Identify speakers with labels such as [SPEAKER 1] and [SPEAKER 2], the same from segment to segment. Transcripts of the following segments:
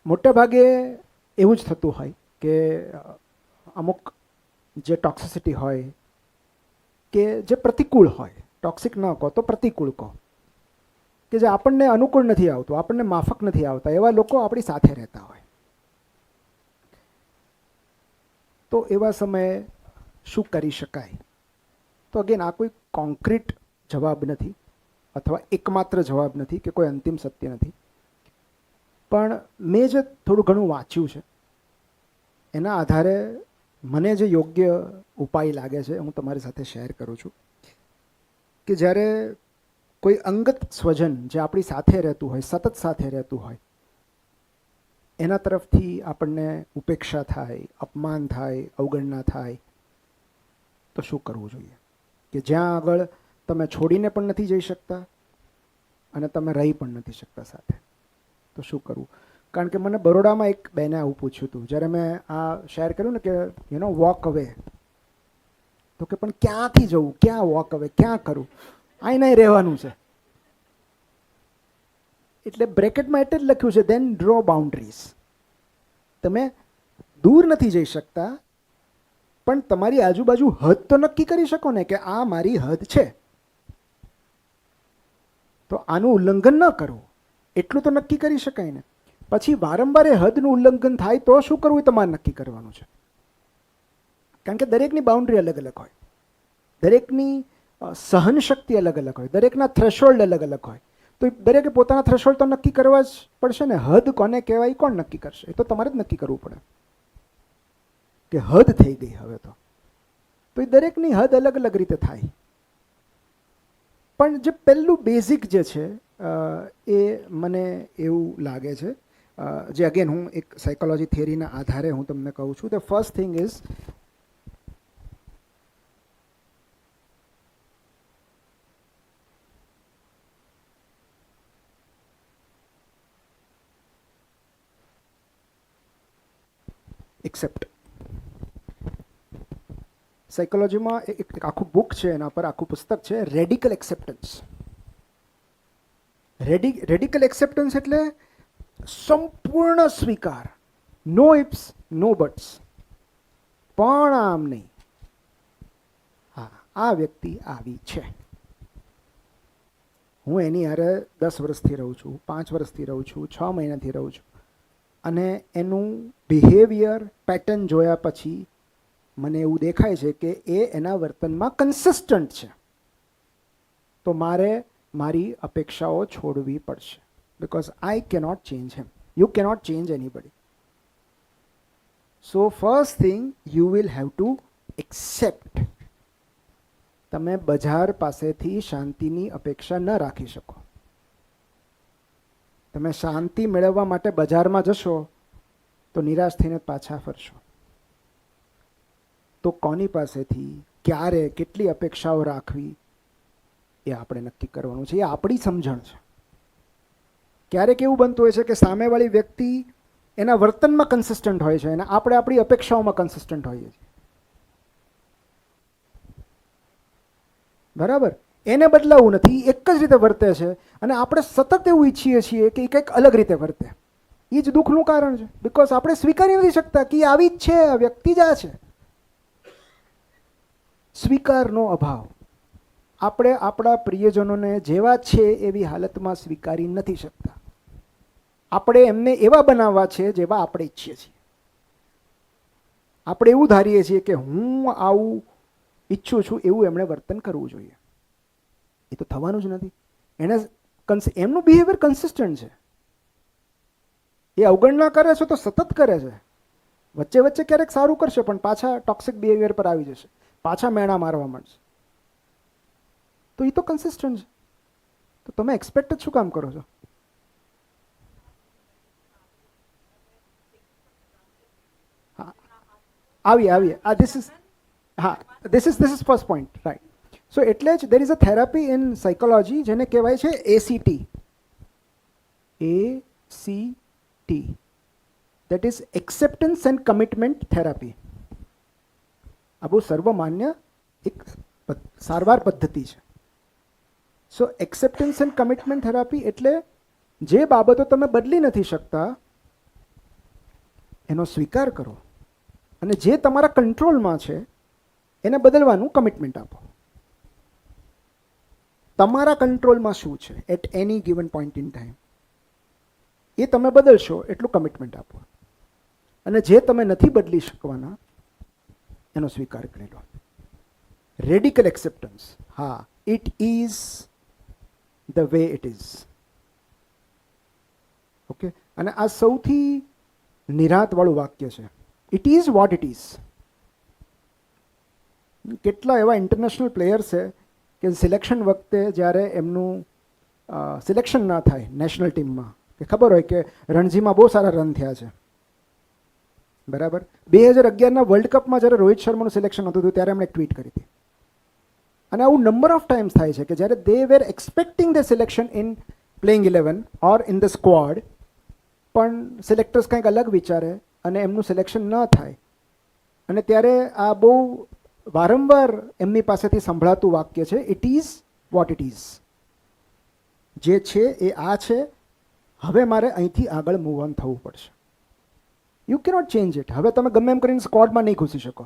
[SPEAKER 1] મોટે ભાગે એવું જ થતું હોય કે અમુક જે ટોક્સિસિટી હોય કે જે પ્રતિકૂળ હોય, ટોક્સિક ન કહો તો પ્રતિકૂળ કહો, કે જે આપણને અનુકૂળ નથી આવતું, આપણને માફક નથી આવતા, એવા લોકો આપણી સાથે રહેતા હોય. તો એવા સમયે શું કરી શકાય? તો અગેન આ કોઈ કોન્ક્રીટ જવાબ નથી અથવા એકમાત્ર જવાબ નથી કે કોઈ અંતિમ સત્ય નથી, પણ મેં જે થોડું ઘણું વાંચ્યું છે એના આધારે મને જે યોગ્ય ઉપાય લાગે છે હું તમારી સાથે શેર કરું છું. કે જ્યારે કોઈ અંગત સ્વજન જે આપણી સાથે રહેતું હોય, સતત સાથે રહેતું હોય, એના તરફથી આપણને ઉપેક્ષા થાય, અપમાન થાય, અવગણના થાય, તો શું કરવું જોઈએ? કે જ્યાં આગળ તમે છોડીને પણ નથી જઈ શકતા અને તમે રહી પણ નથી શકતા સાથે, તો શું કરવું? કારણ કે મને બરોડામાં એક બેને આવું પૂછ્યું હતું જ્યારે મેં આ શેર કર્યું ને કે વોક અવે. તો કે પણ ક્યાંથી જવું, ક્યાં વોક અવે, ક્યાં કરું? અહીં નહીં રહેવાનું છે. એટલે બ્રેકેટમાં એટલે જ લખ્યું છે ધેન ડ્રો બાઉન્ડ્રીઝ. તમે દૂર નથી જઈ શકતા, પણ તમારી આજુબાજુ હદ તો નક્કી કરી શકો ને કે આ મારી હદ છે, તો આનું ઉલ્લંઘન ન કરવું, એટલું તો નક્કી કરી શકાય ને. પછી વારંવાર એ હદનું ઉલ્લંઘન થાય તો શું કરવું એ તમારે નક્કી કરવાનું છે. કારણ કે દરેકની બાઉન્ડ્રી અલગ અલગ હોય, દરેકની સહન શક્તિ અલગ અલગ હોય, દરેકના થ્રેશોલ્ડ અલગ અલગ હોય. તો દરેકે પોતાના થ્રેશોલ્ડ તો નક્કી કરવા જ પડશે ને. હદ કોને કહેવાય કોણ નક્કી કરશે? એ તો તમારે જ નક્કી કરવું પડે કે હદ થઈ ગઈ હવે તો એ દરેકની હદ અલગ અલગ રીતે થાય. પણ જે પહેલું બેઝિક જે છે એ મને એવું લાગે છે, જે અગેન હું એક સાયકોલોજી થિયરીના આધારે હું તમને કહું છું. The first thing is accept. સાયકોલોજીમાં એક આખું બુક છે, એના પર આખું પુસ્તક છે, રેડિકલ એક્સેપ્ટન્સ. રેડિકલ એક્સેપ્ટન્સ એટલે સંપૂર્ણ સ્વીકાર, નો ઇફ્સ નો બટ્સ. પણ આમ નહીં, હા આ વ્યક્તિ આવી છે, હું એની હારે 10 વર્ષથી રહું છું, 5 વર્ષથી રહું છું, 6 મહિનાથી રહું છું, અને એનું બિહેવિયર પેટર્ન જોયા પછી મને એવું દેખાય છે કે એ એના વર્તનમાં કન્સિસ્ટન્ટ છે, તો મારે મારી અપેક્ષાઓ છોડવી પડશે. Because I cannot change him, you cannot change anybody. So first thing you will have two accept. તમે બજાર પાસેથી શાંતિની અપેક્ષા ન રાખી શકો. તમે શાંતિ મેળવવા માટે બજારમાં જશો તો નિરાશ થઈને પાછા ફરશો. તો કોની પાસેથી, ક્યારે, કેટલી અપેક્ષાઓ રાખવી એ આપણે નક્કી કરવાનું છે. એ આપણી સમજણ છે. ક્યારેક એવું બનતું હોય છે કે સામેવાળી વ્યક્તિ એના વર્તનમાં કન્સિસ્ટન્ટ હોય છે અને આપણે આપણી અપેક્ષાઓમાં કન્સિસ્ટન્ટ હોઈએ છીએ. બરાબર? એને બદલાવું નથી, એક જ રીતે વર્તે છે અને આપણે સતત એવું ઈચ્છીએ છીએ કે એ કંઈક અલગ રીતે વર્તે. એ જ દુઃખનું કારણ છે. બિકોઝ આપણે સ્વીકારી નથી શકતા કે આવી જ છે, આ વ્યક્તિ જ આ છે. સ્વીકારનો અભાવ. આપણે આપણા પ્રિયજનોને જેવા છે એવી હાલતમાં સ્વીકારી નથી શકતા. આપણે એમને એવા બનાવવા છે જેવા આપણે ઈચ્છીએ છીએ. આપણે એવું ધારીએ છીએ કે હું આવું ઈચ્છું છું એવું એમણે વર્તન કરવું જોઈએ. એ તો થવાનું જ નથી. એમનું બિહેવિયર કન્સિસ્ટન્ટ છે. એ અવગણના કરે છે તો સતત કરે છે. વચ્ચે વચ્ચે ક્યારેક સારું કરશે પણ પાછા ટોક્સિક બિહેવિયર પર આવી જશે, પાછા મેણા મારવા માંડશે. તો એ તો કન્સિસ્ટન્ટ છે. તો તમે એક્સપેક્ટ જ શું કામ કરો છો? હા આવીએ આ ધીસ ઇઝ હા this is first point, right. So એટલે જ there is a therapy in psychology જેને કહેવાય છે ACT. ACT, that is acceptance and commitment therapy. આ બહુ સર્વમાન્ય એક સારવાર પદ્ધતિ છે. So acceptance and commitment therapy એટલે જે બાબતો તમે બદલી નથી શકતા એનો સ્વીકાર કરો અને જે તમારા કંટ્રોલમાં છે એને બદલવાનું કમિટમેન્ટ આપો. તમારા કંટ્રોલમાં શું છે at any given point in time એ તમે બદલશો એટલું કમિટમેન્ટ આપો. અને જે તમે નથી બદલી શકવાના એનો સ્વીકાર કરી લો. Radical acceptance. હા, it is the way it is. Okay, અને આ સૌથી નિરાંતવાળું વાક્ય છે. It is what it is. કેટલા એવા ઇન્ટરનેશનલ પ્લેયર્સ છે કે સિલેક્શન વખતે જ્યારે એમનું સિલેક્શન ના થાય નેશનલ ટીમમાં, કે ખબર હોય કે રણજીમાં બહુ સારા રન થયા છે, બરાબર. 2011ના વર્લ્ડ કપમાં જ્યારે રોહિત શર્માનું સિલેક્શન હતું ત્યારે એમણે એક ટ્વીટ કરી હતી. અને આવું નંબર ઓફ ટાઈમ્સ થાય છે કે જ્યારે they were expecting the selection in playing 11 or in the squad, પણ સિલેક્ટર્સ કંઈક અલગ વિચારે અને એમનું સિલેક્શન ન થાય. અને ત્યારે આ બહુ વારંવાર એમની પાસેથી સંભળાતું વાક્ય છે, it is what it is. જે છે એ આ છે, હવે મારે અહીંથી આગળ મૂવ ઓન થવું પડશે. You cannot change it. હવે તમે ગમે એમ કરીને સ્ક્વોડમાં નહીં ઘૂસી શકો,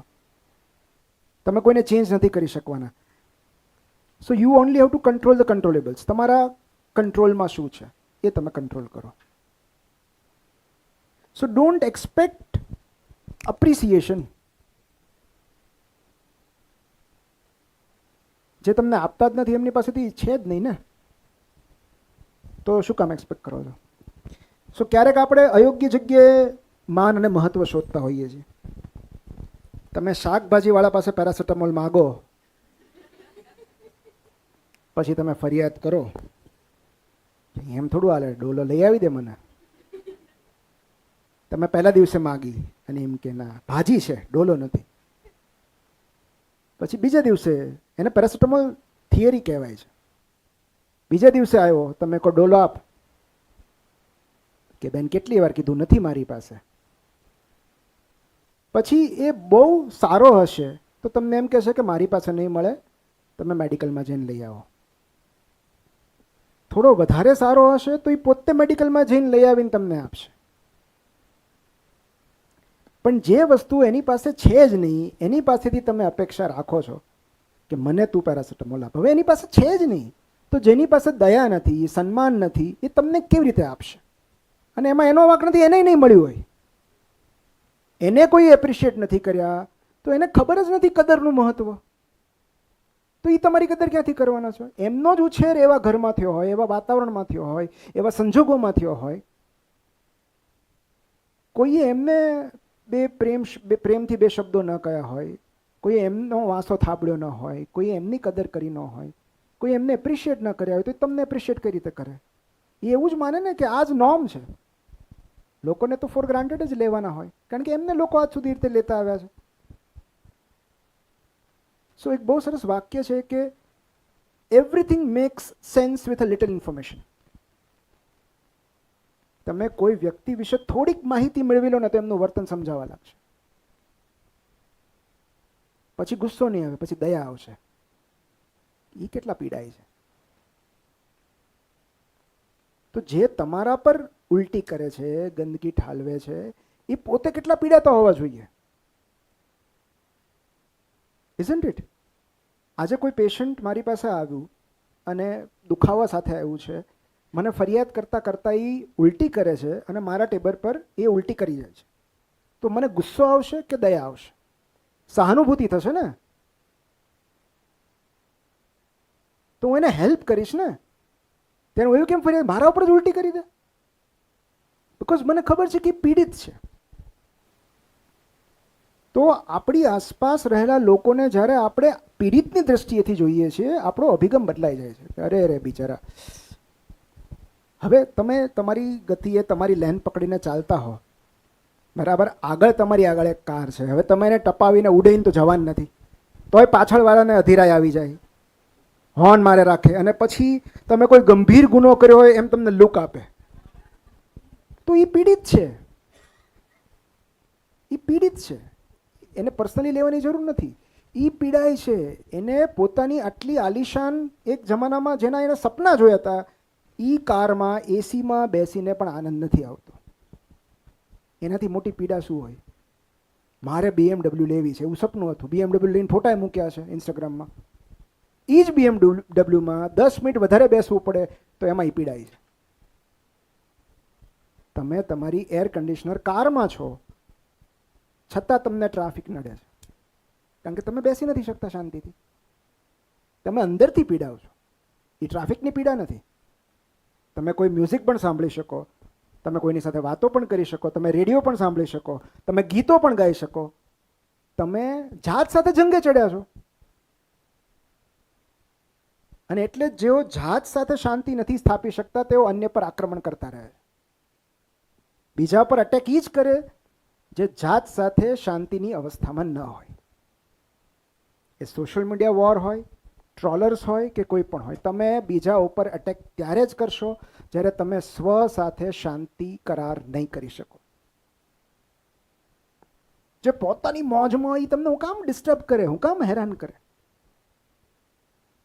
[SPEAKER 1] તમે કોઈને ચેન્જ નથી કરી શકવાના. So you only have to control the controllables. તમારા કંટ્રોલમાં શું છે એ તમે કંટ્રોલ કરો. So don't expect appreciation. જે તમને આપતા જ નથી એમની પાસેથી છે જ નહીં ને, તો શું કામ એક્સપેક્ટ કરો છો? સો ક્યારેક આપણે અયોગ્ય જગ્યાએ માન અને મહત્વ શોધતા હોઈએ છીએ. તમે શાકભાજીવાળા પાસે પેરાસિટામોલ માગો, પછી તમે ફરિયાદ કરો, એમ થોડું હાલે, ડોલો લઈ આવી દે મને. તમે પહેલા દિવસે માગી અને એમ કે ના ભાજી છે, ડોલો નથી. પછી બીજા દિવસે, એને પેરાસિટામોલ થિયરી કહેવાય છે. બીજા દિવસે આવ્યો, તમે કહો ડોલો આપ, કે બેન કેટલી વાર કીધું નથી મારી પાસે. પછી એ બહુ સારો હશે તો તમને એમ કહેશે કે મારી પાસે નહીં મળે, તમે મેડિકલમાં જઈને લઈ આવો. થોડો વધારે સારો હશે તો એ પોતે મેડિકલમાં જઈને લઈ આવીને તમને આપશે. પણ જે વસ્તુ એની પાસે છે જ નહીં, એની પાસેથી તમે અપેક્ષા રાખો છો કે મને તું પેરાસિટામોલ આપ, હવે એની પાસે છે જ નહીં, તો જેની પાસે દયા નથી, સન્માન નથી, એ તમને કેવી રીતે આપશે? અને એમાં એનો વાંક નથી, એને નહીં મળ્યું હોય, એને કોઈ એપ્રિશિએટ નથી કર્યા, તો એને ખબર જ નથી કદરનું મહત્વ, તો એ તમારી કદર ક્યાંથી કરવાના છો? એમનો જ ઉછેર એવા ઘરમાં થયો હોય, એવા વાતાવરણમાં થયો હોય, એવા સંજોગોમાં થયો હોય, કોઈએ એમને પ્રેમથી બે શબ્દો ન કહ્યા હોય, કોઈ એમનો વાંસો થાબડ્યો ન હોય, કોઈ એમની કદર કરી ન હોય, કોઈ એમને એપ્રિશિએટ ન કર્યા હોય, તો તમને એપ્રિશિએટ કઈ રીતે કરે? એ એવું જ માને ને કે આ જ નોર્મ છે. લોકોને તો ફોર ગ્રાન્ટેડ જ લેવાના હોય, કારણ કે એમને લોકો આજ સુધી રીતે લેતા આવ્યા છે. સો એક બહુ સરસ વાક્ય છે કે everything makes sense with a little information. તમે કોઈ વ્યક્તિ વિશે થોડીક માહિતી મેળવી લો ને તો એમનું વર્તન સમજાવવા લાગશે. પછી ગુસ્સો નહીં આવે, પછી દયા આવશે. એ કેટલા પીડાય છે. તો જે તમારા પર ઉલટી કરે છે, ગંદકી ઠાલવે છે, એ પોતે કેટલા પીડાતા હોવા જોઈએ. Isn't it? આજે કોઈ પેશન્ટ મારી પાસે આવ્યું અને દુખાવા સાથે આવ્યું છે, મને ફરિયાદ કરતાં કરતાં એ ઉલટી કરે છે અને મારા ટેબલ પર એ ઉલટી કરી જાય છે, તો મને ગુસ્સો આવશે કે દયા આવશે? સહાનુભૂતિ થશે ને, તો હું એને હેલ્પ કરીશ ને. ત્યારે હું એવું કેમ ફરિયાદ મારા ઉપર જ ઉલટી કરી દે? બિકોઝ મને ખબર છે કે એ પીડિત છે. તો આપણી આસપાસ રહેલા લોકોને જ્યારે આપણે પીડિતની દ્રષ્ટિએથી જોઈએ છીએ, આપણો અભિગમ બદલાઈ જાય છે. અરે અરે બિચારા. હવે તમે તમારી ગતિએ તમારી લેન પકડીને ચાલતા હો, બરાબર, આગળ તમારી આગળ એક કાર છે, હવે તમે એને ટપાવીને ઉડેને તો જવાનું નથી, તોય પાછળવાળાને અધીરાઈ આવી જાય, હોર્ન મારે રાખે, અને પછી તમે કોઈ ગંભીર ગુનો કર્યો હોય એમ તમને લુક આપે, તો એ પીડિત છે. એ પીડિત છે. એને પર્સનલી લેવાની જરૂર નથી. એ પીડાય છે. એને પોતાની આટલી આલિશાન એક જમાનામાં જેના એને સપના જોયા હતા, એ કારમાં એસીમાં બેસીને પણ આનંદ નથી આવતો. એનાથી મોટી પીડા શું હોય? મારે BMW લેવી છે એવું સપનું હતું, BMW લઈને ફોટા મૂક્યા છે ઇન્સ્ટાગ્રામમાં. એ જ BMWમાં 10 મિનિટ વધારે બેસવું પડે તો એમાં પીડાય છે. તમે તમારી એર કન્ડિશનર કારમાં છો છતાં તમને ટ્રાફિક નડે છે, કારણ કે તમે બેસી નથી શકતા શાંતિથી. તમે અંદરથી પીડાવ છો, એ ટ્રાફિકની પીડા નથી. તમે કોઈ મ્યુઝિક પણ સાંભળી શકો, તમે કોઈની સાથે વાતો પણ કરી શકો, તમે રેડિયો પણ સાંભળી શકો, તમે ગીતો પણ ગાઈ શકો. તમે જાત સાથે જંગે ચડ્યા છો. અને એટલે જેઓ જાત સાથે શાંતિ નથી સ્થાપી શકતા તેઓ અન્ય પર આક્રમણ કરતા રહે. બીજા પર અટેક એ જ કરે જે જાત સાથે શાંતિની અવસ્થામાં ન હોય. એ સોશિયલ મીડિયા વોર હોય, ટ્રોલર્સ હોય કે કોઈ પણ હોય, તમે બીજા ઉપર અટેક ત્યારે જ કરશો જ્યારે તમે સ્વ સાથે શાંતિ કરાર નહીં કરી શકો. જે પોતાની મોજમાં એ તમને હું કામ ડિસ્ટર્બ કરે, હું કામ હેરાન કરે?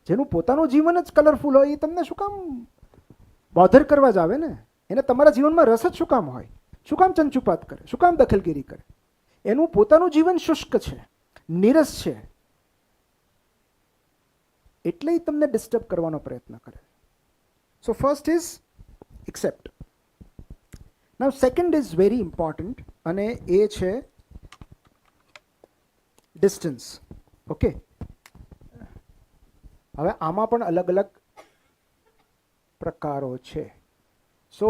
[SPEAKER 1] જેનું પોતાનું જીવન જ કલરફુલ હોય એ તમને શું કામ બોધર કરવા જ આવે ને? એને તમારા જીવનમાં રસ જ શું કામ હોય? શું કામ ચંચુપાત કરે? શું કામ દખલગીરી કરે? એનું પોતાનું જીવન શુષ્ક છે, નીરસ છે, એટલે તમને ડિસ્ટર્બ કરવાનો પ્રયત્ન કરે. So first is accept. Now second is very important અને એ છે ડિસ્ટન્સ. ઓકે, હવે આમાં પણ અલગ અલગ પ્રકારો છે. So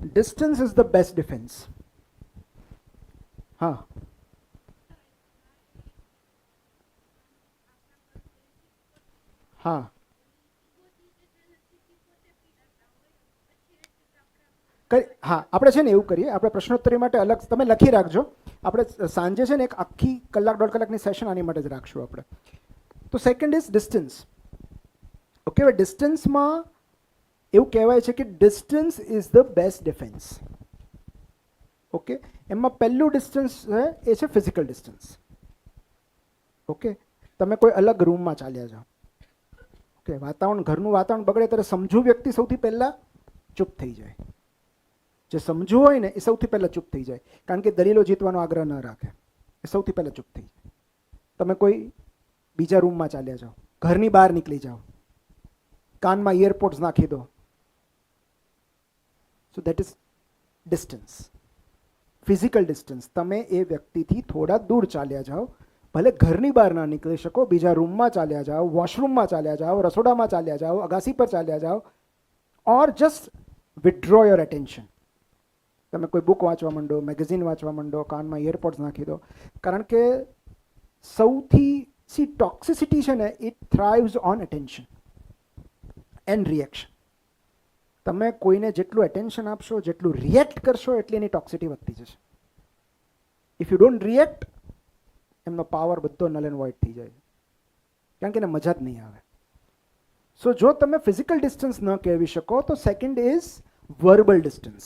[SPEAKER 1] distance is the best defence. હા, હા, હા, આપણે છે ને એવું કરીએ, આપણે પ્રશ્નોત્તરી માટે અલગ તમે લખી રાખજો. આપણે સાંજે છે ને એક આખી કલાક 1.5 કલાકની સેશન આની માટે જ રાખશું આપણે. તો સેકન્ડ ઇઝ ડિસ્ટન્સ. ઓકે, હવે ડિસ્ટન્સમાં એવું કહેવાય છે કે distance is the best defence. Okay, એમાં પહેલું ડિસ્ટન્સ છે એ છે ફિઝિકલ ડિસ્ટન્સ. ઓકે, તમે કોઈ અલગ રૂમમાં ચાલ્યા જાઓ. ઓકે, વાતાવરણ, ઘરનું વાતાવરણ બગડે ત્યારે સમજુ વ્યક્તિ સૌથી પહેલાં ચૂપ થઈ જાય. જે સમજવું હોય ને એ સૌથી પહેલાં ચૂપ થઈ જાય, કારણ કે દલીલો જીતવાનો આગ્રહ ન રાખે. એ સૌથી પહેલાં ચૂપ થઈ જાય. તમે કોઈ બીજા રૂમમાં ચાલ્યા જાઓ, ઘરની બહાર નીકળી જાઓ, કાનમાં ઇયરપોડ્સ નાખી દો. So that is distance, physical distance. તમે એ વ્યક્તિથી થોડા દૂર ચાલ્યા જાઓ, ભલે ઘરની બહાર ના નીકળી શકો, બીજા રૂમમાં ચાલ્યા જાઓ, વોશરૂમમાં ચાલ્યા જાઓ, રસોડામાં ચાલ્યા જાઓ, અગાસી પર ચાલ્યા જાઓ, ઓર જસ્ટ વિથડ્રો યોર એટેન્શન. તમે કોઈ બુક વાંચવા માંડો, મેગઝીન વાંચવા માંડો, કાનમાં ઇયરપોડ્સ નાખી દો. કારણ કે સૌથી ટોક્સિસિટી છે ને, it thrives on attention and reaction. તમે કોઈને જેટલું એટેન્શન આપશો, જેટલું રિએક્ટ કરશો, એટલી એની ટોક્સિટી વધતી જશે. ઇફ યુ ડોન્ટ રિએક્ટ, એમનો પાવર બધો નલ એન્ડ વોઇડ થઈ જાય, કારણ કે એને મજા જ નહીં આવે. સો જો તમે ફિઝિકલ ડિસ્ટન્સ ન કહેવી શકો તો second is verbal distance.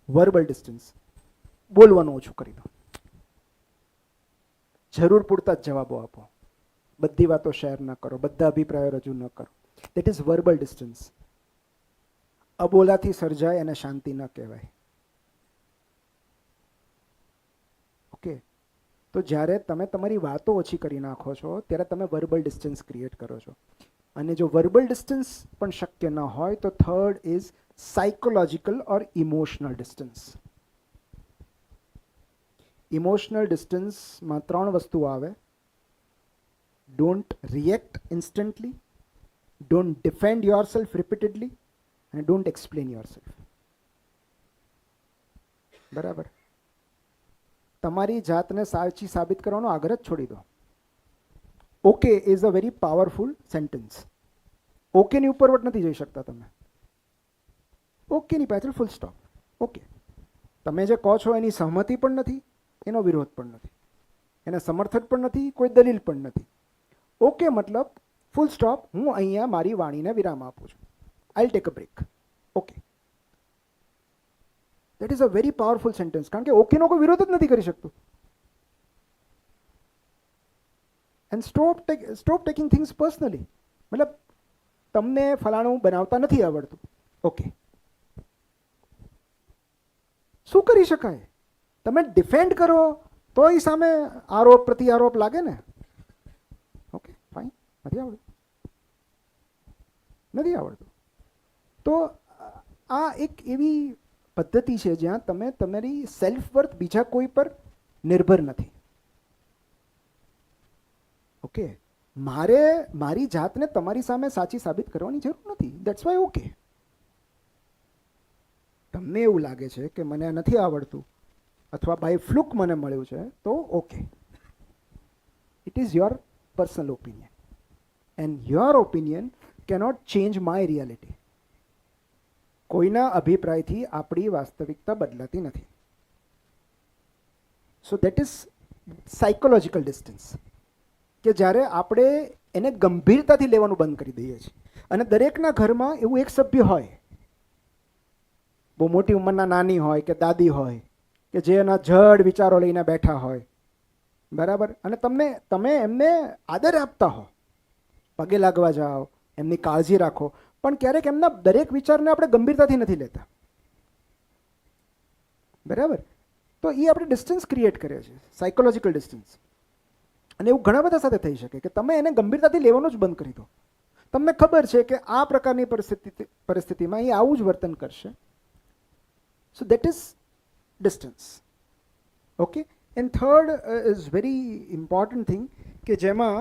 [SPEAKER 1] Verbal distance, બોલવાનું ઓછું કરી દો, જરૂર પૂરતા જ જવાબો આપો, બધી વાતો શેર ન કરો, બધા અભિપ્રાયો રજૂ ન કરો. That is verbal distance. અબોલાથી સર્જાય એને શાંતિ ન કહેવાય. ઓકે, તો જ્યારે તમે તમારી વાતો ઓછી કરી નાખો છો ત્યારે તમે વર્બલ ડિસ્ટન્સ ક્રિએટ કરો છો. અને જો વર્બલ ડિસ્ટન્સ પણ શક્ય ન હોય તો third is psychological or emotional distance. Emotional ડિસ્ટન્સમાં 3 વસ્તુ આવે: don't react instantly, don't defend yourself repeatedly, અને ડોન્ટ એક્સપ્લેન યોર સેલ્ફ. બરાબર? તમારી જાતને સાચી સાબિત કરવાનો આગ્રહ છોડી દો. Okay is a very powerful sentence. ઓકેની ઉપરવટ નથી જઈ શકતા તમે. ઓકેની પાછળ ફૂલ સ્ટોપ. ઓકે, તમે જે કહો છો એની સહમતિ પણ નથી, એનો વિરોધ પણ નથી, એને સમર્થન પણ નથી, કોઈ દલીલ પણ નથી. ઓકે મતલબ ફૂલ સ્ટોપ, હું અહીંયા મારી વાણીને વિરામ આપું છું. I'll take a break. Okay, that is a very powerful sentence, કારણ કે ઓકેનો કોઈ વિરોધ જ નથી કરી શકતું. And stop taking things personally. મતલબ તમને ફલાણું બનાવતા નથી આવડતું, ઓકે, શું કરી શકાય? તમે ડિફેન્ડ કરો તો એ સામે આરોપ પ્રતિ આરોપ લાગે ને. ઓકે ફાઇન, નથી આવડતું. તો આ એક એવી પદ્ધતિ છે જ્યાં તમે તમારી સેલ્ફ વર્થ બીજા કોઈ પર નિર્ભર નથી. ઓકે, મારે મારી જાતને તમારી સામે સાચી સાબિત કરવાની જરૂર નથી. That's why okay. તમને એવું લાગે છે કે મને નથી આવડતું અથવા બાય ફ્લુક મને મળ્યું છે તો okay, it is your personal opinion and your opinion cannot change my reality. કોઈના અભિપ્રાયથી આપણી વાસ્તવિકતા બદલાતી નથી. So that is psychological distance, કે જ્યારે આપણે એને ગંભીરતાથી લેવાનું બંધ કરી દઈએ છીએ. અને દરેકના ઘરમાં એવું એક સભ્ય હોય, બહુ મોટી ઉંમરના નાની હોય કે દાદી હોય, કે જે એના જડ વિચારો લઈને બેઠા હોય, બરાબર, અને તમે એમને આદર આપતા હો, પગે લાગવા જાઓ, એમની કાળજી રાખો, પણ ક્યારેક એમના દરેક વિચારને આપણે ગંભીરતાથી નથી લેતા, બરાબર. તો એ આપણે ડિસ્ટન્સ ક્રિએટ કરીએ છીએ, સાયકોલોજીકલ ડિસ્ટન્સ. અને એવું ઘણા બધા સાથે થઈ શકે કે તમે એને ગંભીરતાથી લેવાનું જ બંધ કરી દો. તમને ખબર છે કે આ પ્રકારની પરિસ્થિતિમાં એ આવું જ વર્તન કરશે. So that is distance. Okay. And third is very important thing, કે જેમાં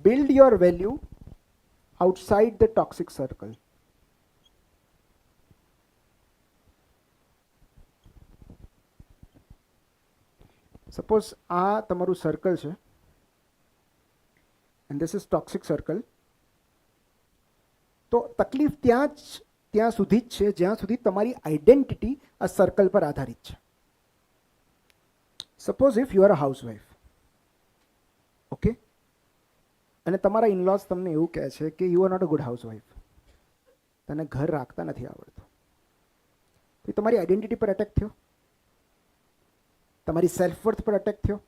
[SPEAKER 1] build your value outside the toxic circle. Suppose આ તમારું સર્કલ છે and this is toxic circle. તો તકલીફ ત્યાં સુધી જ છે જ્યાં સુધી તમારી આઈડેન્ટિટી આ સર્કલ પર આધારિત છે. Suppose if you are a housewife, okay, અને તમારા ઇનલોઝ તમને એવું કહે છે કે you are not a good housewife, તને ઘર રાખતા નથી આવડતું, તો એ તમારી આઈડેન્ટિટી પર એટેક થયો, તમારી સેલ્ફ વર્થ પર અટેક થયો.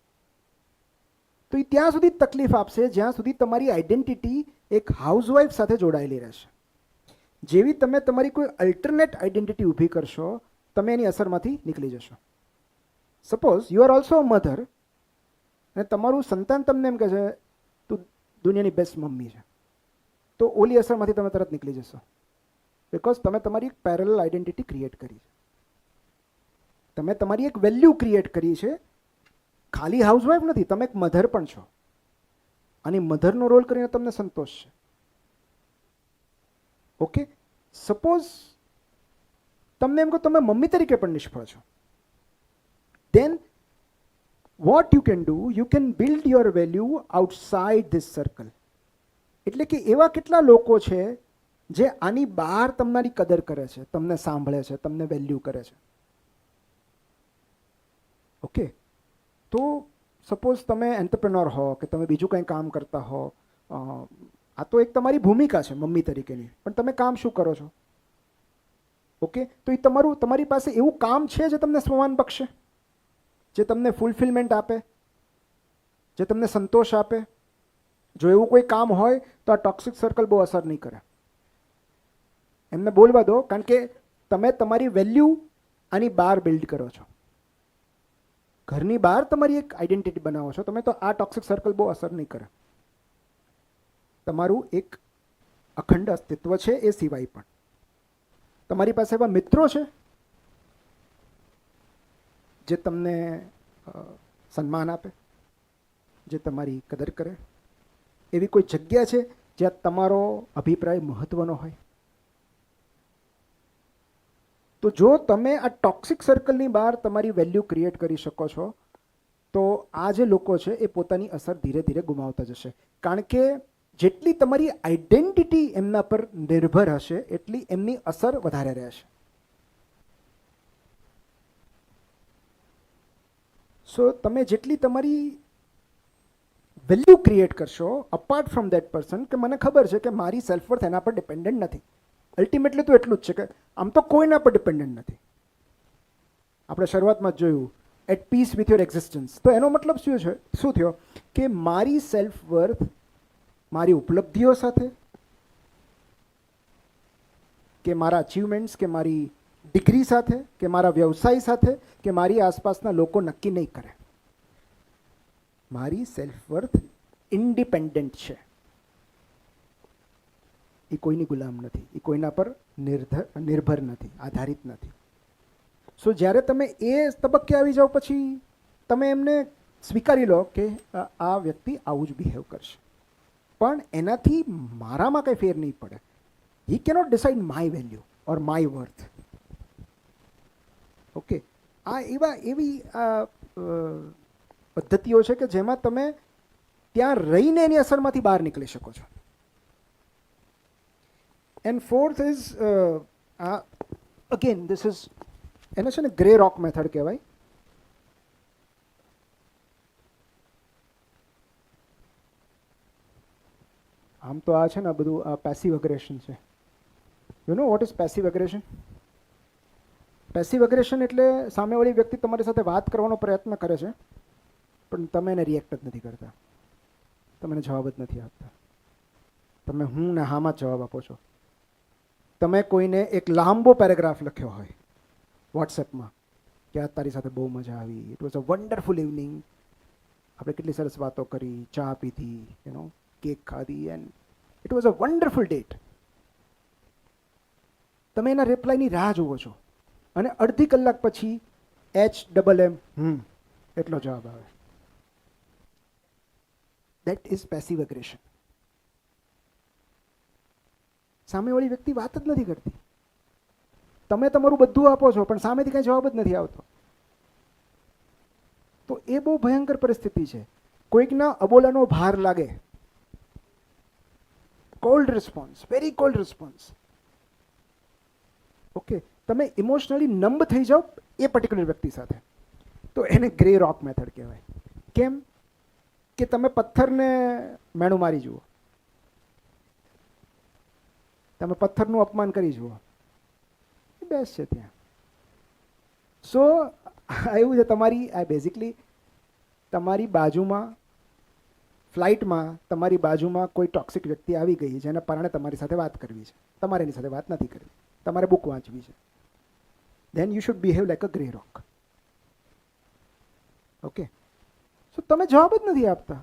[SPEAKER 1] તો એ ત્યાં સુધી તકલીફ આપશે જ્યાં સુધી તમારી આઈડેન્ટિટી એક હાઉસવાઈફ સાથે જોડાયેલી રહેશે. જેવી તમે તમારી કોઈ અલ્ટરનેટ આઈડેન્ટિટી ઊભી કરશો, તમે એની અસરમાંથી નીકળી જશો. Suppose you are also a mother, અને તમારું સંતાન તમને એમ કહે છે તું દુનિયાની બેસ્ટ મમ્મી છે, તો ઓલી અસરમાંથી તમે તરત નીકળી જશો, બિકોઝ તમે તમારી એક પેરેલલ આઈડેન્ટિટી ક્રિએટ કરી છે. તમે તમારી એક વેલ્યુ ક્રિએટ કરી છે. ખાલી હાઉસવાઈફ નથી, તમે એક મધર પણ છો, અને મધરનો રોલ કરીને તમને સંતોષ છે. ઓકે. સપોઝ તમને એમ કહો તમે મમ્મી તરીકે પણ નિષ્ફળ છો, then what you can do, you can build your value outside this circle. એટલે કે એવા કેટલા લોકો છે જે આની બહાર તમારી કદર કરે છે, તમને સાંભળે છે, તમને વેલ્યુ કરે છે. ઓકે. તો સપોઝ તમે એન્ટરપ્રેનોર હો કે તમે બીજું કંઈ કામ કરતા હો, આ તો એક તમારી ભૂમિકા છે મમ્મી તરીકેની, પણ તમે કામ શું કરો છો? ઓકે. તો એ તમારી પાસે એવું કામ છે જે તમને સ્વમાન બક્ષે, જે તમને ફૂલફિલમેન્ટ આપે, જે તમને સંતોષ આપે? જો એવું કોઈ કામ હોય તો આ ટોક્સિક સર્કલ બહુ અસર નહીં કરે. એમને બોલવા દો, કારણ કે તમે તમારી વેલ્યુ આની બહાર બિલ્ડ કરો છો, ઘરની બહાર તમારી એક આઈડેન્ટિટી બનાવો છો તમે, તો આ ટોક્સિક સર્કલ બહુ અસર નહીં કરે. તમારું એક અખંડ અસ્તિત્વ છે એ સિવાય પણ તમારી પાસે એવા મિત્રો છે જે તમને સન્માન આપે, જે તમારી કદર કરે. એવી કોઈ જગ્યા છે જ્યાં તમારો અભિપ્રાય મહત્વનો હોય. તો જો તમે આ ટોક્સિક સર્કલની બહાર તમારી વેલ્યુ ક્રિએટ કરી શકો છો, તો આ જે લોકો છે એ પોતાની અસર ધીરે ધીરે ગુમાવતા જશે. કારણ કે જેટલી તમારી આઈડેન્ટિટી એમના પર નિર્ભર હશે એટલી એમની અસર વધારે રહેશે. સો તમે જેટલી તમારી વેલ્યુ ક્રિએટ કરશો અપાર્ટ ફ્રોમ દેટ પર્સન, કે મને ખબર છે કે મારી સેલ્ફવર્થ એના પર ડિપેન્ડન્ટ નથી, અલ્ટિમેટલી તો એટલું જ છે કે આમ તો કોઈના પર ડિપેન્ડન્ટ નથી. આપણે શરૂઆતમાં જ જોયું at peace with your existence. તો એનો મતલબ શું થયો કે મારી સેલ્ફ વર્થ મારી ઉપલબ્ધિઓ સાથે, કે મારા અચીવમેન્ટ્સ, કે મારી ડિગ્રી સાથે કે મારા વ્યવસાય સાથે કે મારી આસપાસના લોકો નક્કી નહીં કરે. મારી સેલ્ફ વર્થ ઇન્ડિપેન્ડન્ટ છે. એ કોઈની ગુલામ નથી, એ કોઈના પર નિર્ભર નથી, આધારિત નથી. સો જ્યારે તમે એ તબક્કે આવી જાઓ પછી તમે એમને સ્વીકારી લો કે આ વ્યક્તિ આવું જ બિહેવ કરશે, પણ એનાથી મારામાં કંઈ ફેર નહીં પડે. હી cannot decide my value or my worth. Okay, આ એવી પદ્ધતિઓ છે કે જેમાં તમે ત્યાં રહીને એની અસરમાંથી બહાર નીકળી શકો છો. And fourth is again this is, એને છે ને ગ્રે રોક મેથડ કહેવાય. આમ તો આ છે ને બધું આ પેસિવ અગ્રેશન છે. You know what is passive અગ્રેશન? Passive અગ્રેશન એટલે સામેવાળી વ્યક્તિ તમારી સાથે વાત કરવાનો પ્રયત્ન કરે છે, પણ તમે એને રિએક્ટ જ નથી કરતા, તમે એને જવાબ જ નથી આપતા. તમે હું ને હામાં જ જવાબ આપો છો. તમે કોઈને એક લાંબો પેરેગ્રાફ લખ્યો હોય વોટ્સએપમાં કે આ તારી સાથે બહુ મજા આવી, it was a wonderful evening, આપણે કેટલી સરસ વાતો કરી, ચા પીધી, યુ નો, કેક ખાધી, and it was a wonderful date. તમે એના રિપ્લાયની રાહ જુઓ છો અને અડધી કલાક પછી HMM એટલો જવાબ આવે. That is passive aggression. સામેવાળી વ્યક્તિ વાત જ નથી કરતી, તમે તમારું બધું આપો છો પણ સામેથી કંઈ જવાબ જ નથી આવતો. તો એ બહુ ભયંકર પરિસ્થિતિ છે. કોઈકના અબોલાનો ભાર લાગે, cold response, very cold response. Okay, તમે ઇમોશનલી નમ્બ થઈ જાઓ એ પર્ટિક્યુલર વ્યક્તિ સાથે, તો એને ગ્રે રોક મેથડ કહેવાય. કેમ કે તમે પથ્થરને મેણું મારી જુઓ, તમે પથ્થરનું અપમાન કરી જુઓ, એ બેસ્ટ છે ત્યાં. સો એવું છે, તમારી આ બેઝિકલી તમારી બાજુમાં ફ્લાઇટમાં તમારી બાજુમાં કોઈ ટોક્સિક વ્યક્તિ આવી ગઈ જેના કારણે તમારી સાથે વાત કરવી છે, તમારે એની સાથે વાત નથી કરવી, તમારે બુક વાંચવી છે, then you should behave like a grey rock. Okay, so તમે જવાબ જ નથી આપતા.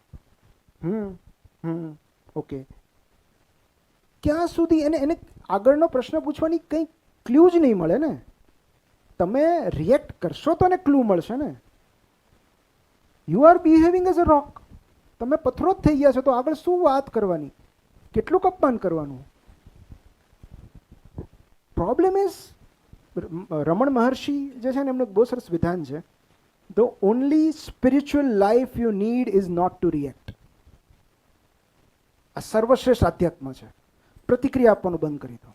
[SPEAKER 1] ઓકે, ક્યાં સુધી એને આગળનો પ્રશ્ન પૂછવાની કંઈ ક્લ્યુ જ નહીં મળે ને. તમે રિએક્ટ કરશો તો એને ક્લુ મળશે ને. You are behaving as a rock. તમે પથ્થરો જ થઈ ગયા છો તો આગળ શું વાત કરવાની, કેટલું અપમાન કરવાનું. પ્રોબ્લેમ ઇઝ, રમણ મહર્ષિ જે છે ને એમનું બહુ સરસ વિધાન છે, the only spiritual life you need is not to react. આ સર્વશ્રેષ્ઠ આધ્યાત્મ છે. પ્રતિક્રિયા આપવાનું બંધ કરી દો.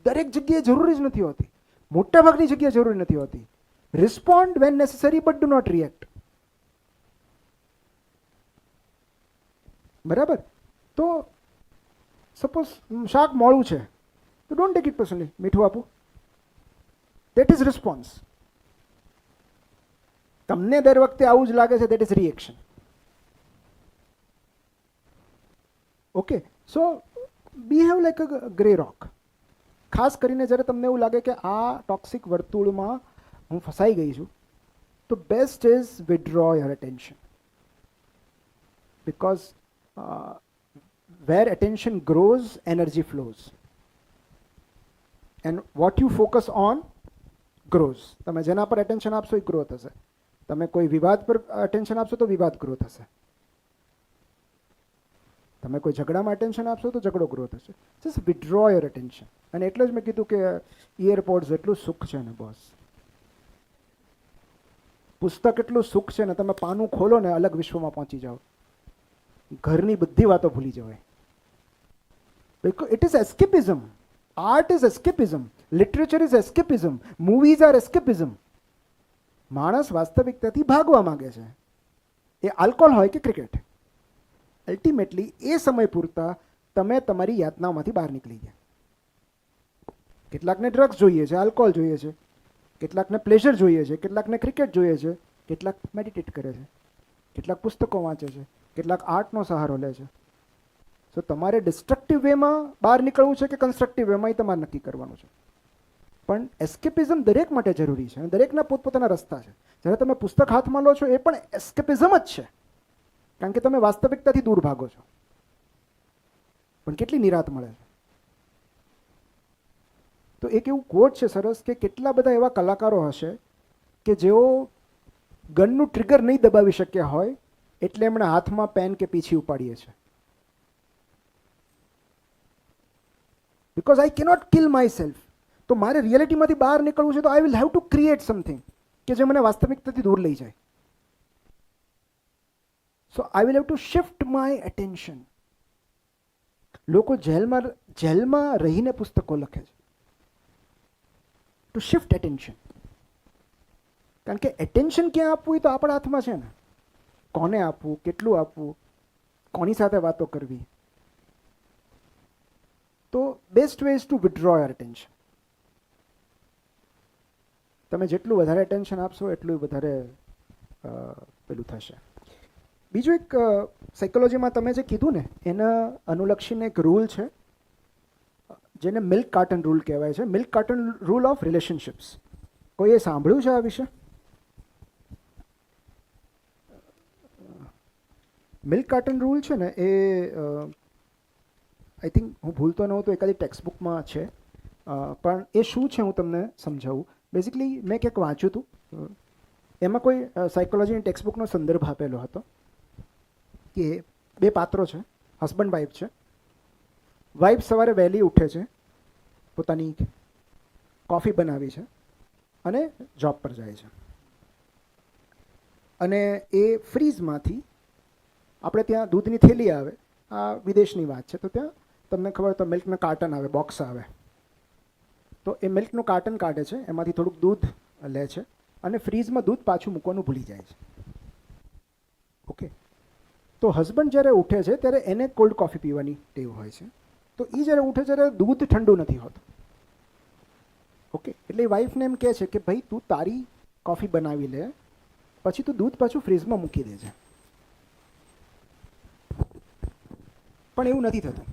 [SPEAKER 1] દરેક જગ્યાએ જરૂરી જ નથી હોતી, મોટાભાગની જગ્યાએ જરૂરી નથી હોતી. Respond when necessary but do not react. બરાબર? તો સપોઝ શાક મોળું છે તો ડોન્ટ ટેક ઇટ પર્સનલી, મીઠું આપું, દેટ ઇઝ રિસ્પોન્સ. તમને દર વખતે આવું જ લાગે છે, that is reaction. Okay, so behave like a grey rock. ખાસ કરીને જ્યારે તમને એવું લાગે કે આ ટોક્સિક વર્તુળમાં હું ફસાઈ ગઈ છું, તો best is withdraw your attention. Because where attention grows, energy flows. And what you focus on grows. તમે જેના પર એટેન્શન આપશો એ ગ્રો થશે. તમે કોઈ વિવાદ પર એટેન્શન આપશો તો વિવાદ ગ્રો થશે. તમે કોઈ ઝઘડામાં એટેન્શન આપશો તો ઝઘડો ગ્રો થશે. Just withdraw your attention. અને એટલે જ મેં કીધું કે ઇયરપોડ્સ એટલું સુખ છે ને બોસ, પુસ્તક એટલું સુખ છે ને, તમે પાનું ખોલો ને અલગ વિશ્વમાં પહોંચી જાઓ, ઘરની બધી વાતો ભૂલી જવાય. Because it is escapism. Art is escapism. Literature is escapism. Movies are escapism. માણસ વાસ્તવિકતાથી ભાગવા માંગે છે. એ આલ્કોહોલ હોય કે ક્રિકેટ, અલ્ટિમેટલી એ સમય પૂરતા તમે તમારી યાતનાઓમાંથી બહાર નીકળી ગયા. કેટલાકને ડ્રગ્સ જોઈએ છે, આલ્કોહોલ જોઈએ છે, કેટલાકને પ્લેઝર જોઈએ છે, કેટલાકને ક્રિકેટ જોઈએ છે, કેટલાક મેડિટેટ કરે છે, કેટલાક પુસ્તકો વાંચે છે, કેટલાક આર્ટનો સહારો લે છે. તો તમારે ડિસ્ટ્રક્ટિવ વેમાં બહાર નીકળવું છે કે કન્સ્ટ્રક્ટિવ વેમાં, એ તમારે નક્કી કરવાનું છે. પણ એસ્કેપિઝમ દરેક માટે જરૂરી છે અને દરેકના પોતપોતાના રસ્તા છે. જ્યારે તમે પુસ્તક હાથમાં લો છો એ પણ એસ્કેપિઝમ જ છે, કારણ કે તમે વાસ્તવિકતાથી દૂર ભાગો છો. પણ કેટલી નિરાત મળે છે. તો એક એવું કોટ છે સરસ કે કેટલા બધા એવા કલાકારો હશે કે જેઓ ગનનું ટ્રિગર નહીં દબાવી શક્યા હોય એટલે એમણે હાથમાં પેન કે પીછી ઉપાડીએ છે. Because I cannot kill my self. તો મારે રિયાલિટીમાંથી બહાર નીકળવું છે તો I will have to create something કે જે મને વાસ્તવિકતાથી દૂર લઈ જાય. So I will have to shift my attention. લોકો જેલમાં રહીને પુસ્તકો લખે છે ટુ શિફ્ટ એટેન્શન. કારણ કે એટેન્શન ક્યાં આપવું એ તો આપણા હાથમાં છે ને. કોને આપવું, કેટલું આપવું, કોની સાથે વાતો કરવી. તો best way is to withdraw your attention. તમે જેટલું વધારે એટેન્શન આપશો એટલું વધારે પેલું થશે. બીજું એક સાયકોલોજીમાં તમે જે કીધું ને એના અનુલક્ષીને એક રૂલ છે જેને મિલ્ક કાર્ટન રૂલ કહેવાય છે. Milk carton rule of relationships. કોઈએ સાંભળ્યું છે આ વિશે? મિલ્ક કાર્ટન રૂલ છે ને એ આઈ થિંક હું ભૂલતો ન હોઉં તો એકાદી ટેક્સ્ટ બુકમાં છે, પણ એ શું છે હું તમને સમજાવું. બેઝિકલી મેં ક્યાંક વાંચ્યું હતું, એમાં કોઈ સાયકોલોજીની ટેક્સ્ટ બુકનો સંદર્ભ આપેલો હતો કે બે પાત્રો છે, હસબન્ડ વાઈફ છે. વાઈફ સવારે વહેલી ઉઠે છે, પોતાની કોફી બનાવી છે અને જોબ પર જાય છે. અને એ ફ્રીઝમાંથી આપણે ત્યાં દૂધની થેલી આવે, આ વિદેશની વાત છે, તો ત્યાં તમને ખબર તો મિલ્કનું કાર્ટન આવે, બોક્સ આવે. તો એ મિલ્કનું કાર્ટન કાઢે છે, એમાંથી થોડુંક દૂધ લે છે અને ફ્રીઝમાં દૂધ પાછું મૂકવાનું ભૂલી જાય છે. ઓકે. તો હસબન્ડ જ્યારે ઉઠે છે ત્યારે એને કોલ્ડ કોફી પીવાની ટેવ હોય છે. તો એ જ્યારે ઉઠે ત્યારે દૂધ ઠંડુ નથી હોતું. ઓકે. એટલે વાઈફને એમ કહે છે કે ભાઈ તું તારી કોફી બનાવી લે, પછી તું દૂધ પાછું ફ્રીઝમાં મૂકી દેજે. પણ એવું નથી થતું.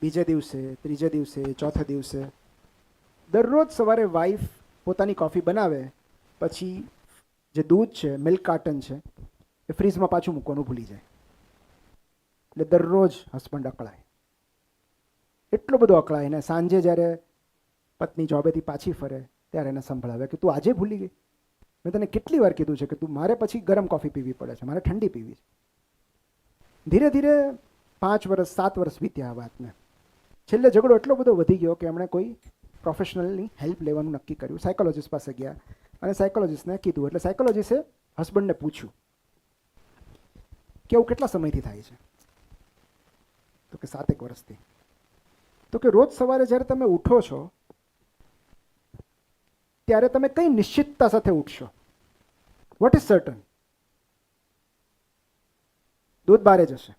[SPEAKER 1] બીજે દિવસે, ત્રીજે દિવસે, ચોથા દિવસે દરરોજ સવારે વાઈફ પોતાની કોફી બનાવે, પછી જે દૂધ છે, મિલ્ક કાર્ટન છે, એ ફ્રીઝમાં પાછું મૂકવાનું ભૂલી જાય. એટલે દરરોજ હસબન્ડ અકળાય, એટલો બધો અકળાય ને સાંજે જ્યારે પત્ની જોબેથી પાછી ફરે ત્યારે એને સંભળાવે કે તું આજે ભૂલી ગઈ. મેં તને કેટલી વાર કીધું છે કે તું મારે પછી ગરમ કોફી પીવી પડે છે, મારે ઠંડી પીવી છે. ધીરે ધીરે 5 વર્ષ 7 વર્ષ વીત્યા આ વાતને. છેલ્લે ઝઘડો એટલો બધો વધી ગયો કે એમણે કોઈ પ્રોફેશનલની હેલ્પ લેવાનું નક્કી કર્યું. સાયકોલોજીસ્ટ પાસે ગયા અને સાયકોલોજીસ્ટને કીધું. એટલે સાયકોલોજીસ્ટે હસબન્ડને પૂછ્યું કે આવું કેટલા સમયથી થાય છે? તો કે 7 એક વર્ષથી. તો કે રોજ સવારે જ્યારે તમે ઉઠો છો ત્યારે તમે કઈ નિશ્ચિતતા સાથે ઉઠશો? What is certain? દૂધ બારે જશે.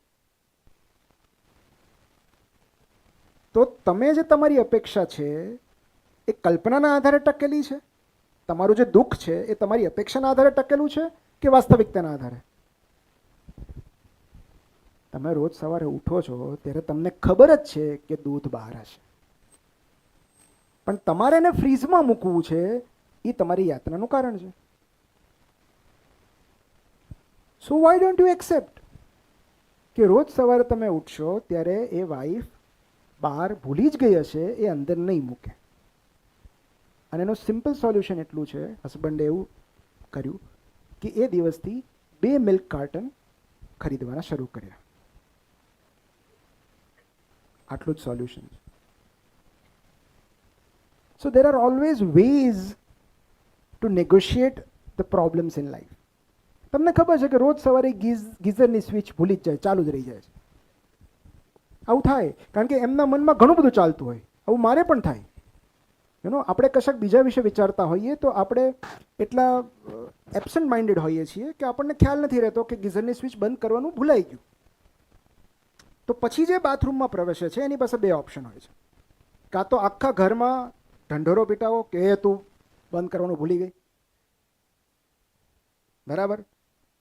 [SPEAKER 1] તો તમે જે તમારી અપેક્ષા છે એ કલ્પનાના આધારે ટકેલી છે? તમારું જે દુઃખ છે એ તમારી અપેક્ષાના આધારે ટકેલું છે કે વાસ્તવિકતાના આધારે? તમે રોજ સવારે ઉઠો છો ત્યારે તમને ખબર જ છે કે દૂધ બહાર હશે, પણ તમારે એને ફ્રીઝમાં મૂકવું છે એ તમારી યાતનાનું કારણ છે. સો વાય ડોન્ટ યુ એક્સેપ્ટ કે રોજ સવારે તમે ઉઠશો ત્યારે એ વાઈફ બહાર ભૂલી જ ગઈ હશે, એ અંદર નહીં મૂકે. અને એનું સિમ્પલ સોલ્યુશન એટલું છે, હસબન્ડે એવું કર્યું કે એ દિવસથી 2 મિલ્ક કાર્ટન ખરીદવાના શરૂ કર્યા. આટલું જ સોલ્યુશન છે. So there are always ways to negotiate the problems in life. તમને ખબર છે કે રોજ સવારે ગીઝરની સ્વિચ ભૂલી જ જાય, ચાલુ જ રહી જાય છે. આવું થાય કારણ કે એમના મનમાં ઘણું બધું ચાલતું હોય. આવું મારે પણ થાય. આપણે કશાક બીજા વિશે વિચારતા હોઈએ તો આપણે એટલા એબસન્ટ માઇન્ડેડ હોઈએ છીએ કે આપણને ખ્યાલ નથી રહેતો કે ગીઝરની સ્વિચ બંધ કરવાનું ભૂલાઈ ગયું. તો પછી જે બાથરૂમમાં પ્રવેશે છે એની પાસે 2 ઓપ્શન હોય છે. કાં તો આખા ઘરમાં ઢંઢોરો પીટાવો કે તું બંધ કરવાનું ભૂલી ગઈ, બરાબર?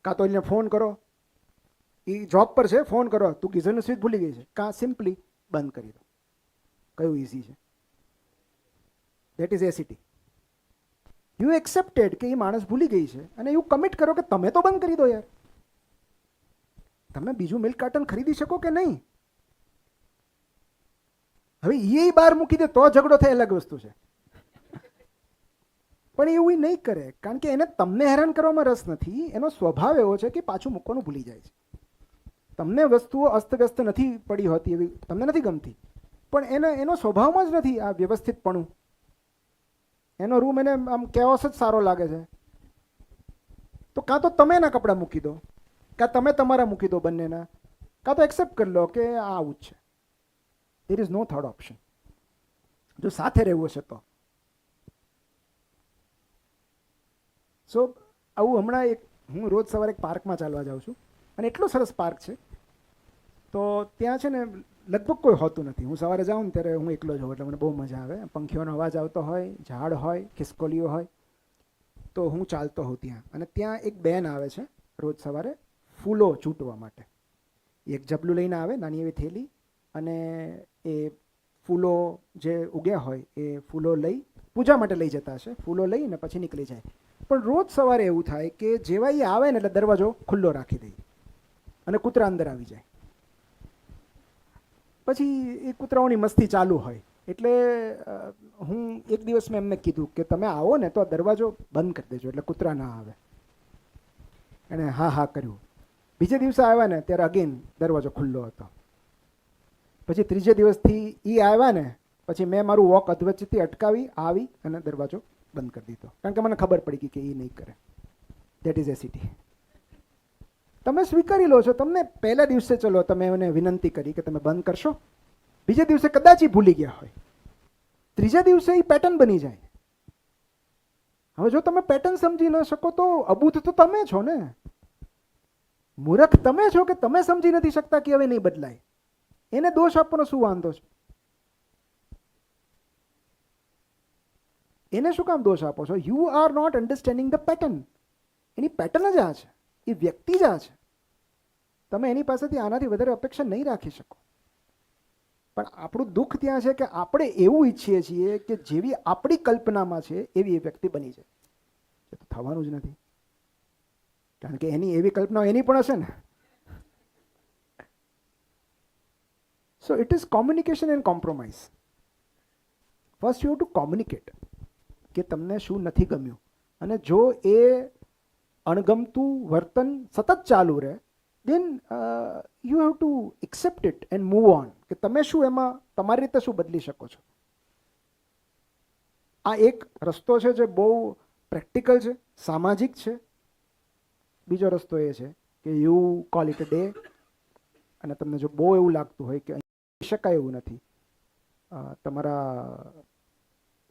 [SPEAKER 1] કાં તો એને ફોન કરો, એ જોબ પર છે, ફોન કરો, તું ગીઝરની સ્વિચ ભૂલી ગઈ છે. કાં સિમ્પલી બંધ કરી દો. કયું ઇઝી છે? That is a city. You accepted કે એ માણસ ભૂલી ગઈ છે અને યુ કમિટ કરો કે તમે તો બંધ કરી દો યાર. તમે બીજું મિલ્ક કાર્ટન ખરીદી શકો કે નહીં? હવે એ બહાર મૂકી દે તો ઝઘડો થાય અલગ વસ્તુ છે, પણ એવું એ નહીં કરે, કારણ કે એને તમને હેરાન કરવામાં રસ નથી. એનો સ્વભાવ એવો છે કે પાછું મૂકવાનું ભૂલી જાય છે. તમને વસ્તુઓ અસ્તવ્યસ્ત નથી પડી હોતી એવી તમને નથી ગમતી, પણ એનો સ્વભાવમાં જ નથી આ વ્યવસ્થિતપણું. એનો રૂમ એને આમ કેઓસ જ સારો લાગે છે. તો કાં તો તમે એના કપડાં મૂકી દો, કાં તમે તમારા મૂકી દો બંનેના, કાં તો એક્સેપ્ટ કરી લો કે આ આવું જ છે. There is no third option. જો સાથે રહેવું હશે તો. સો આવું હમણાં હું રોજ સવારે એક પાર્કમાં ચાલવા જાઉં છું અને એટલો સરસ પાર્ક છે. તો ત્યાં છે ને લગભગ કોઈ હોતું નથી. હું સવારે જાઉં ને ત્યારે હું એકલો જ હોઉં એટલે મને બહુ મજા આવે. પંખીઓનો અવાજ આવતો હોય, ઝાડ હોય, ખિસકોલીઓ હોય. તો હું ચાલતો હોઉં ત્યાં, અને ત્યાં એક બેન આવે છે રોજ સવારે ફૂલો ચૂંટવા માટે. એક જબલું લઈને આવે, નાની એવી થેલી, અને એ ફૂલો જે ઉગ્યા હોય એ ફૂલો લઈ પૂજા માટે લઈ જતા હશે. ફૂલો લઈને પછી નીકળી જાય. પણ રોજ સવારે એવું થાય કે જેવા એ આવે ને એટલે દરવાજો ખુલ્લો રાખી દે અને કૂતરા અંદર આવી જાય. પછી એ કૂતરાઓની મસ્તી ચાલુ હોય. એટલે હું એક દિવસ મેં એમને કીધું કે તમે આવો ને તો દરવાજો બંધ કરી દેજો એટલે કૂતરા ના આવે. એણે હા હા કર્યું. બીજે દિવસે આવ્યા ને ત્યારે અગેન દરવાજો ખુલ્લો હતો. પછી ત્રીજે દિવસથી એ આવ્યા ને પછી મેં મારું વોક અધવચ્ચેથી અટકાવી આવી અને દરવાજો બંધ કરી દીધો, કારણ કે મને ખબર પડી ગઈ કે એ નહીં કરે. That is a city. તમે સ્વીકારી લો છો. તમને પહેલા દિવસે ચલો તમે એને વિનંતી કરી કે તમે બંધ કરશો, બીજે દિવસે કદાચ એ ભૂલી ગયા હોય, ત્રીજા દિવસે એ પેટર્ન બની જાય. હવે જો તમે પેટર્ન સમજી ન શકો તો અબૂધ તો તમે છો ને, મૂર્ખ તમે છો કે તમે સમજી નથી શકતા કે હવે નહીં બદલાય. એને દોષ આપવાનો શું વાંધો છે? એને શું કામ દોષ આપો છો? You are not understanding the pattern. એની પેટર્ન જ આ છે, એ વ્યક્તિ જ આ છે. તમે એની પાસેથી આનાથી વધારે અપેક્ષા નહીં રાખી શકો. પણ આપણું દુઃખ ત્યાં છે કે આપણે એવું ઈચ્છીએ છીએ કે જેવી આપણી કલ્પનામાં છે એવી એ વ્યક્તિ બની જાય. એ તો થવાનું જ નથી, કારણ કે એની એવી કલ્પના એની પણ હશે ને. So it is communication and compromise. First you have to communicate કે તમને શું નથી ગમ્યું, અને જો એ અણગમતું વર્તન સતત ચાલુ રહે then you have to accept it and move on. કે તમે શું એમાં તમારી રીતે શું બદલી શકો છો. આ એક રસ્તો છે જે બહુ પ્રેક્ટિકલ છે, સામાજિક છે. બીજો રસ્તો એ છે કે you call it a day, અને તમને જો બહુ એવું લાગતું હોય કે અહીં શકાય એવું નથી, તમારા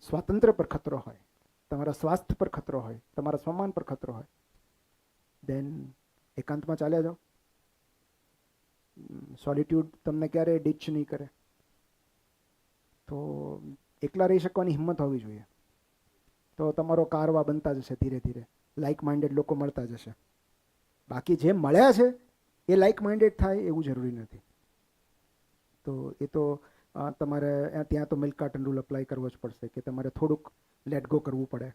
[SPEAKER 1] સ્વાતંત્ર્ય પર ખતરો હોય, તમારા સ્વાસ્થ્ય પર ખતરો હોય, તમારા સન્માન પર ખતરો હોય, દેન એકાંતમાં ચાલ્યા જાઓ. સોલિટ્યુડ તમને ક્યારેય ડીચ નહીં કરે. તો એકલા રહી શકવાની હિંમત હોવી જોઈએ. તો તમારો કારવા બનતા જશે ધીરે ધીરે, લાઇક માઇન્ડેડ લોકો મળતા જશે. બાકી જે મળ્યા છે એ લાઇક માઇન્ડેડ થાય એવું જરૂરી નથી. તો એ તો તમારે ત્યાં તો મિલ્ક કાર્ટન રૂલ અપ્લાય કરવો જ પડશે કે તમારે થોડુંક લેટ ગો કરવું પડે.